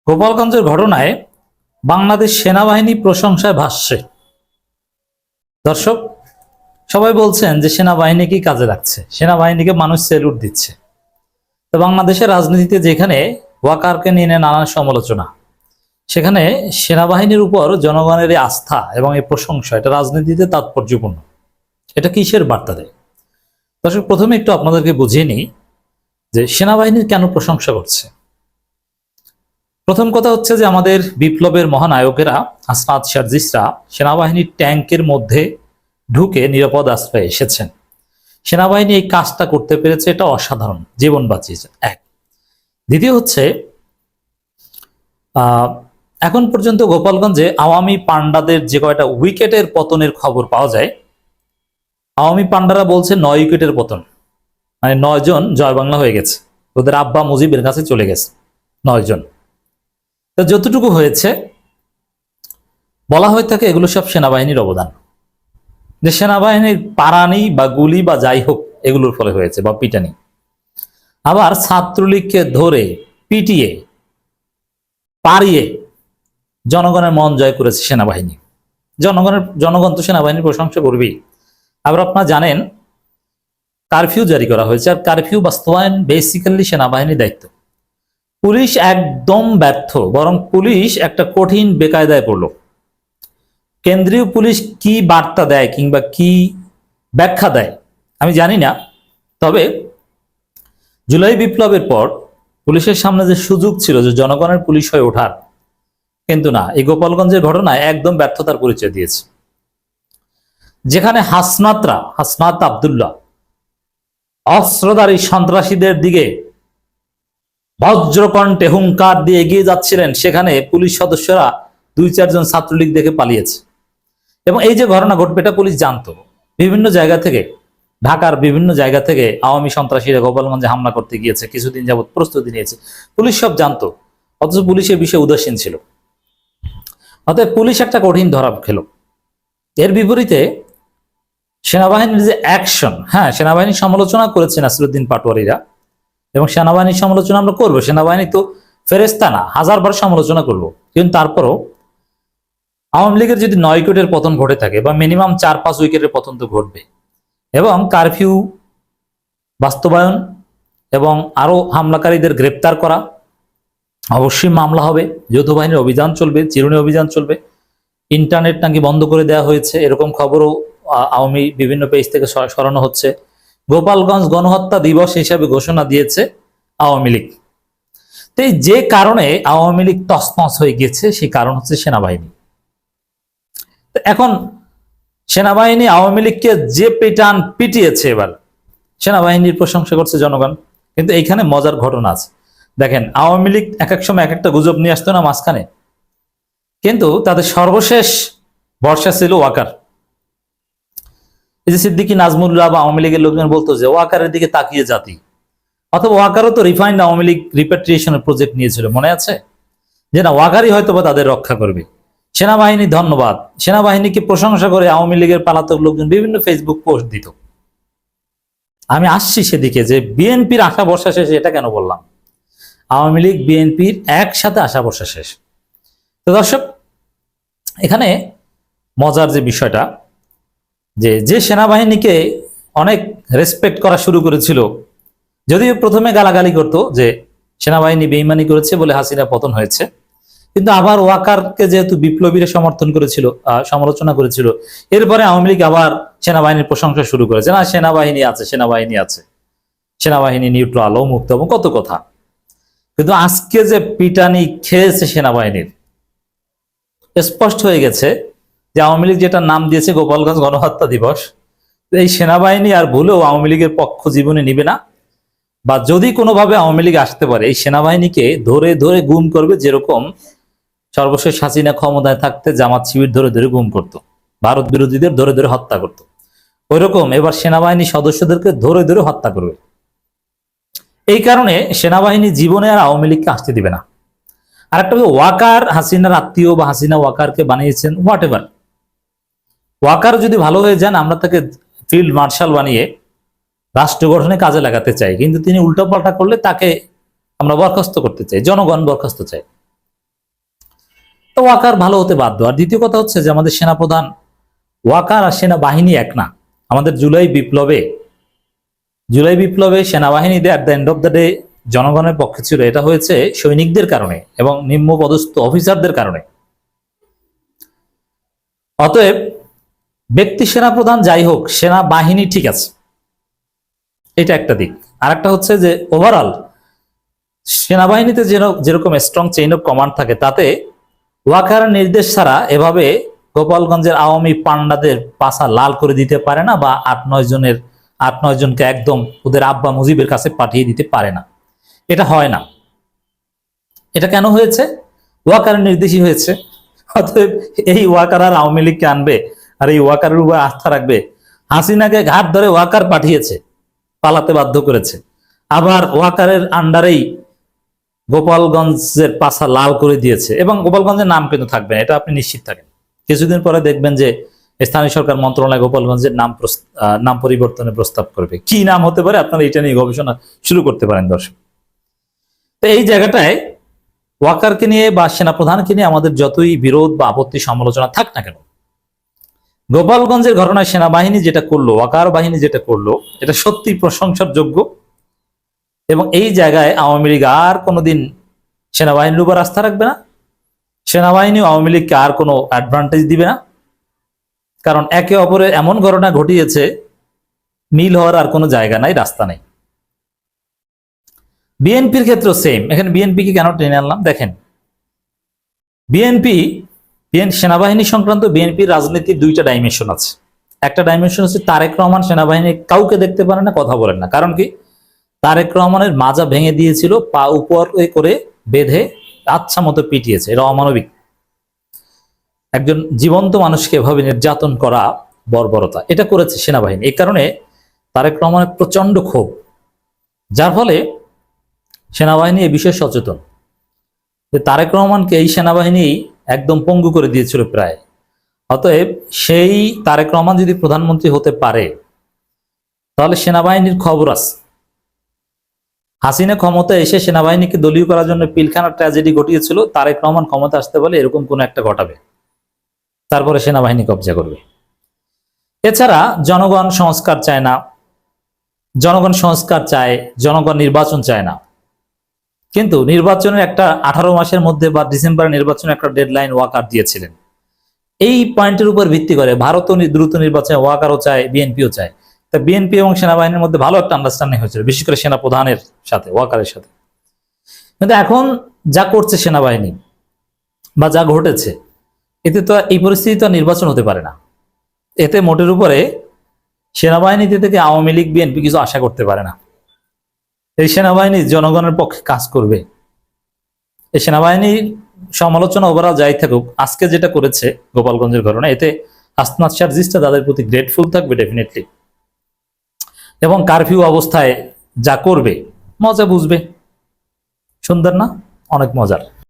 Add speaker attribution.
Speaker 1: গোপালগঞ্জের ঘটনায় বাংলাদেশ সেনাবাহিনী প্রশংসায় ভাসছে। দর্শক, সবাই বলছেন যে সেনাবাহিনী কি কাজে লাগছে, সেনাবাহিনীকে মানুষ স্যালুট দিচ্ছে। তো বাংলাদেশের রাজনীতিতে যেখানে ওয়াকারকে নিয়ে নানান সমালোচনা, সেখানে সেনাবাহিনীর উপর জনগণের এই আস্থা এবং এই প্রশংসা, এটা রাজনীতিতে তাৎপর্যপূর্ণ। এটা কিসের বার্তা দেয়? দর্শক, প্রথমে একটু আপনাদেরকে বুঝিয়ে নিই যে সেনাবাহিনীর কেন প্রশংসা করছে। প্রথম কথা হচ্ছে যে আমাদের বিপ্লবের মহানায়কেরা হাসনাত সার্জিসরা সেনাবাহিনীর ট্যাঙ্কের মধ্যে ঢুকে নিরাপদ আশ্রয়ে এসেছেন। সেনাবাহিনী এই কাজটা করতে পেরেছে, এটা অসাধারণ, জীবন বাঁচিয়েছে। এক। দ্বিতীয় হচ্ছে এখন পর্যন্ত গোপালগঞ্জে আওয়ামী পান্ডাদের যে কয়টা উইকেটের পতনের খবর পাওয়া যায়, আওয়ামী পান্ডারা বলছে 9 উইকেটের পতন, মানে 9 জন জয় বাংলা হয়ে গেছে, ওদের আব্বা মুজিবের কাছে চলে গেছে 9 জন। তো যতটুকু হয়েছে বলা হয়ে থাকে এগুলো সব সেনাবাহিনীর অবদান, যে সেনাবাহিনীর পারানি বা গুলি বা যাই হোক এগুলোর ফলে হয়েছে, বা পিটানি। আবার ছাত্রলীগকে ধরে পিটিয়ে পারিয়ে জনগণের মন জয় করেছে সেনাবাহিনী। জনগণ তো সেনাবাহিনীর প্রশংসা করবেই। আবার আপনারা জানেন কারফিউ জারি করা হয়েছে, আর কারফিউ বাস্তবায়ন বেসিক্যালি সেনাবাহিনীর দায়িত্ব। পুলিশ একদম ব্যর্থ, বরং পুলিশ একটা কঠিন বেকায়দায় পড়ল। কেন্দ্রীয় পুলিশ কি বার্তা দেয় কিংবা কি ব্যাখ্যা দেয় আমি জানি না, তবে জুলাই বিপ্লবের পর পুলিশের সামনে যে সুযোগ ছিল যে জনগণের পুলিশ হয়ে ওঠার, কিন্তু না, এই গোপালগঞ্জের ঘটনায় একদম ব্যর্থতার পরিচয় দিয়েছে। যেখানে হাসনাত আব্দুল্লাহ অস্ত্রধারী সন্ত্রাসীদের দিকে বজ্রকণ্ঠে হুঙ্কার দিয়ে এগিয়ে যাচ্ছিলেন, সেখানে পুলিশ সদস্যরা 2-4 জন ছাত্রলীগ দেখে পালিয়েছে। এবং এই যে ঘটনা ঘটবে এটা পুলিশ জানতো। বিভিন্ন জায়গা থেকে, ঢাকার বিভিন্ন জায়গা থেকে আওয়ামী সন্ত্রাসীরা গোপালগঞ্জে হামলা করতে গিয়েছে, কিছুদিন যাবত প্রস্তুতি নিয়েছে, পুলিশ সব জানতো, অথচ পুলিশের বিষয়ে উদাসীন ছিল। অতএব পুলিশ একটা কঠিন ধরা খেল। এর বিপরীতে সেনাবাহিনীর যে অ্যাকশন, হ্যাঁ, সেনাবাহিনীর সমালোচনা করেছে নাসিরুদ্দিন পাটোয়ারিরা, এবং সেনাবাহিনীর সমালোচনা আমরা করবো। সেনাবাহিনী তো ফেরেস্তা না, 1000বার সমালোচনা করবো। কিন্তু তারপরও আওয়ামী লীগের যদি 9 উইকেটের পতন ঘটে থাকে, বা মিনিমাম 4-5 উইকেটের পতন তো ঘটবে, এবং কারফিউ বাস্তবায়ন এবং আরো হামলাকারীদের গ্রেপ্তার করা, অবশ্যই মামলা হবে, যৌথ বাহিনীর অভিযান চলবে, চিরুনি অভিযান চলবে, ইন্টারনেট নাকি বন্ধ করে দেওয়া হয়েছে, এরকম খবরও আওয়ামী বিভিন্ন পেজ থেকে সরানো হচ্ছে। গোপালগঞ্জ গণহত্যা দিবস হিসাবে ঘোষণা দিয়েছে আওয়ামী লীগ। তো যে কারণে আওয়ামী লীগ তছনছ হয়ে গেছে, সেই কারণ হচ্ছে সেনাবাহিনী। এখন সেনাবাহিনী আওয়ামী লীগকে যে পিটিয়েছে, এবার সেনাবাহিনীর প্রশংসা করছে জনগণ। কিন্তু এইখানে মজার ঘটনা আছে। দেখেন, আওয়ামী লীগ এক এক সময় এক একটা গুজব নিয়ে আসতো না মাঝখানে, কিন্তু তাদের সর্বশেষ ভরসা ছিল ওয়াকার। এই যে সিদ্দিকী নাজমুল্লাহ বা আওয়ামী লীগের লোকজন বলতো যে ওয়াকারের দিকে তাকিয়ে জাতি, অথবা ওয়াকারও তো রিফাইন্ড আওয়ামী লীগ রিপ্যাট্রিয়েশনের প্রজেক্ট নিয়েছিল, মনে আছে? যে না, ওয়াকারই হয়তো বা তাদের রক্ষা করবে। সেনাবাহিনী ধন্যবাদ, সেনাবাহিনীকে প্রশংসা করে আওয়ামী লীগের পালাতক লোকজন বিভিন্ন ফেসবুক পোস্ট দিত। আমি আসছি সেদিকে, যে বিএনপির আশা বর্ষা শেষ। এটা কেন বললাম? আওয়ামী লীগ বিএনপির একসাথে আশা বর্ষা শেষ। তো দর্শক, এখানে মজার যে বিষয়টা, যে সেনাবাহিনীকে অনেক রেসপেক্ট করা শুরু করেছিল, যদিও প্রথমে গালাগালি করতো যে সেনাবাহিনী বেইমানি করেছে বলে হাসিনা পতন হয়েছে, কিন্তু আবার ওয়াকারকে যেহেতু বিপ্লবীরা সমর্থন করেছিল, সমালোচনা করেছিল, এরপরে আওয়ামী লীগ আবার সেনাবাহিনীর প্রশংসা শুরু করেছে। না, সেনাবাহিনী আছে, সেনাবাহিনী আছে, সেনাবাহিনী নিউট্রাল, ও মুক্ত, এবং কত কথা। কিন্তু আজকে যে পিটানি খেয়েছে সেনাবাহিনীর, স্পষ্ট হয়ে গেছে যে আওয়ামী লীগ যেটা নাম দিয়েছে গোপালগঞ্জ গণহত্যা দিবস, এই সেনাবাহিনী আর ভুলেও আওয়ামী লীগের পক্ষ জীবনে নিবে না, বা যদি কোনোভাবে আওয়ামী লীগ আসতে পারে, এই সেনাবাহিনীকে ধরে ধরে গুম করবে। যেরকম সর্বশেষ হাসিনা ক্ষমতায় থাকতে জামাত শিবির ধরে ধরে গুম করত, ভারত বিরোধীদের ধরে ধরে হত্যা করত, ওই রকম এবার সেনাবাহিনী সদস্যদেরকে ধরে ধরে হত্যা করবে। এই কারণে সেনাবাহিনী জীবনে আর আওয়ামী লীগকে আসতে দিবে না। আর একটা ওয়াকার হাসিনার আত্মীয়, বা হাসিনা ওয়াকারকে বানিয়েছেন, হোয়াট এভার, ওয়াকার যদি ভালো হয়ে যান, আমরা তাকে ফিল্ড মার্শাল বানিয়ে রাষ্ট্র গঠনে কাজে লাগাতে চাই, কিন্তু তিনি উল্টোপাল্টা করলে তাকে আমরা বরখাস্ত করতে চাই, জনগণ বরখাস্ত চাই। তো ওয়াকার ভালো হতে বাধ্য। আর দ্বিতীয় কথা হচ্ছে যে আমাদের সেনাপ্রধান ওয়াকার আর সেনাবাহিনী এক না। আমাদের জুলাই বিপ্লবে সেনাবাহিনী at the end of the day জনগণের পক্ষে ছিল। এটা হয়েছে সৈনিকদের কারণে এবং নিম্ন পদস্থ অফিসারদের কারণে। অতএব ব্যক্তি সেনাপ্রধান যাই হোক, সেনাবাহিনী ঠিক আছে, এটা একটা দিক। আর একটা হচ্ছে যে ওভারঅল সেনাবাহিনীতে যেরকম স্ট্রং চেইন অফ কমান্ড থাকে, তাতে ওয়াকারের নির্দেশ ছাড়া এভাবে গোপালগঞ্জের আওয়ামী পান্ডাদের পাছা লাল করে দিতে পারে না, বা 8-9 জনকে একদম ওদের আব্বা মুজিবের কাছে পাঠিয়ে দিতে পারে না। এটা হয় না। এটা কেন হয়েছে? ওয়াকারের নির্দেশই হয়েছে। অতএব এই ওয়াকার আর আওয়ামী লীগকে আনবে আর এই ওয়াকারের উপর আস্থা রাখবে? হাসিনাকে ঘাট ধরে ওয়াকার পাঠিয়েছে, পালাতে বাধ্য করেছে, আবার ওয়াকারের আন্ডারেই গোপালগঞ্জের পাছা লাল করে দিয়েছে। এবং গোপালগঞ্জের নাম কিন্তু থাকবে না, এটা আপনি নিশ্চিত থাকেন। কিছুদিন পরে দেখবেন যে স্থানীয় সরকার মন্ত্রণালয় গোপালগঞ্জের নাম পরিবর্তনের প্রস্তাব করবে। কি নাম হতে পারে আপনারা এটা নিয়ে গবেষণা শুরু করতে পারেন দর্শক। তো এই জায়গাটায় ওয়াকারকে নিয়ে বা সেনাপ্রধানকে নিয়ে আমাদের যতই বিরোধ বা আপত্তি সমালোচনা থাক না কেন, গোপালগঞ্জের ঘটনায় সেনাবাহিনী যেটা করলো, ওয়াকার বাহিনী যেটা করলো, এটা সত্যি প্রশংসার যোগ্য। এবং এই জায়গায় আওয়ামী লীগ আর কোনোদিন সেনাবাহিনীর উপর আস্থা রাখবে না। সেনাবাহিনী আওয়ামী লীগকে আর কোনো অ্যাডভান্টেজ দিবে না, কারণ একে অপরের এমন ঘটনা ঘটিয়েছে, মিল হওয়ার আর কোনো জায়গা নাই, রাস্তা নাই। বিএনপির ক্ষেত্রে সেম। এখানে বিএনপিকে কেন টেনে আনলাম দেখেন, সেনাবাহিনী সংক্রান্ত বিএনপির রাজনীতির দুইটা ডাইমেনশন আছে। একটা ডাইমেনশন হচ্ছে তারেক রহমান সেনাবাহিনী কাউকে দেখতে পারে না, কথা বলেন না। কারণ কি? তারেক রহমানের মাজা ভেঙে দিয়েছিল, পা উপর করে বেঁধে আচ্ছা মতো পিটিয়েছে। এটা অমানবিক। একজন জীবন্ত মানুষকে এভাবে নির্যাতন করা বর্বরতা, এটা করেছে সেনাবাহিনী। এই কারণে তারেক রহমানের প্রচন্ড ক্ষোভ, যার ফলে সেনাবাহিনী এ বিষয়ে সচেতন। তারেক রহমানকে এই সেনাবাহিনী একদম পঙ্গু করে দিয়েছিল প্রায়। অতএব সেই তারেক রহমান যদি প্রধানমন্ত্রী হতে পারে, তাহলে সেনাবাহিনীর খবর আছে। হাসিনা ক্ষমতা এসে সেনাবাহিনীকে দলীয় করার জন্য পিলখানা ট্র্যাজেডি ঘটিয়েছিল, তারেক রহমান ক্ষমতা আসতে বলে এরকম কোন একটা ঘটাবে, তারপরে সেনাবাহিনী কবজা করবে। এছাড়া জনগণ সংস্কার চায় না, জনগণ সংস্কার চায়, জনগণ নির্বাচন চায় না। কিন্তু নির্বাচনের একটা 18 মাসের মধ্যে বা ডিসেম্বরে নির্বাচনের একটা ডেডলাইন ওয়াকার দিয়েছিলেন। এই পয়েন্টের উপর ভিত্তি করে ভারতও দ্রুত নির্বাচনে ওয়াকারও চায়, বিএনপিও চায়। তা বিএনপি এবং সেনাবাহিনীর মধ্যে ভালো একটা আন্ডারস্ট্যান্ডিং হয়েছিল, বিশেষ করে সেনা প্রধানের সাথে, ওয়াকারের সাথে। কিন্তু এখন যা করছে সেনাবাহিনী বা যা ঘটেছে, এতে তো এই পরিস্থিতি তো নির্বাচন হতে পারে না। এতে মোটের উপরে সেনাবাহিনীতে থেকে আওয়ামী লীগ বিএনপি কিছু আশা করতে পারে না। এই সেনাবাহিনী জনগণের পক্ষে কাজ করবে। এই সেনাবাহিনীর সমালোচনা ওভারঅল যাই থাকুক, আজকে যেটা করেছে গোপালগঞ্জের ঘটনা, এতে আসনাদ সার্জিসটা তাদের প্রতি গ্রেটফুল থাকবে ডেফিনেটলি। এবং কারফিউ অবস্থায় যা করবে মজা বুঝবে। সুন্দর না? অনেক মজার।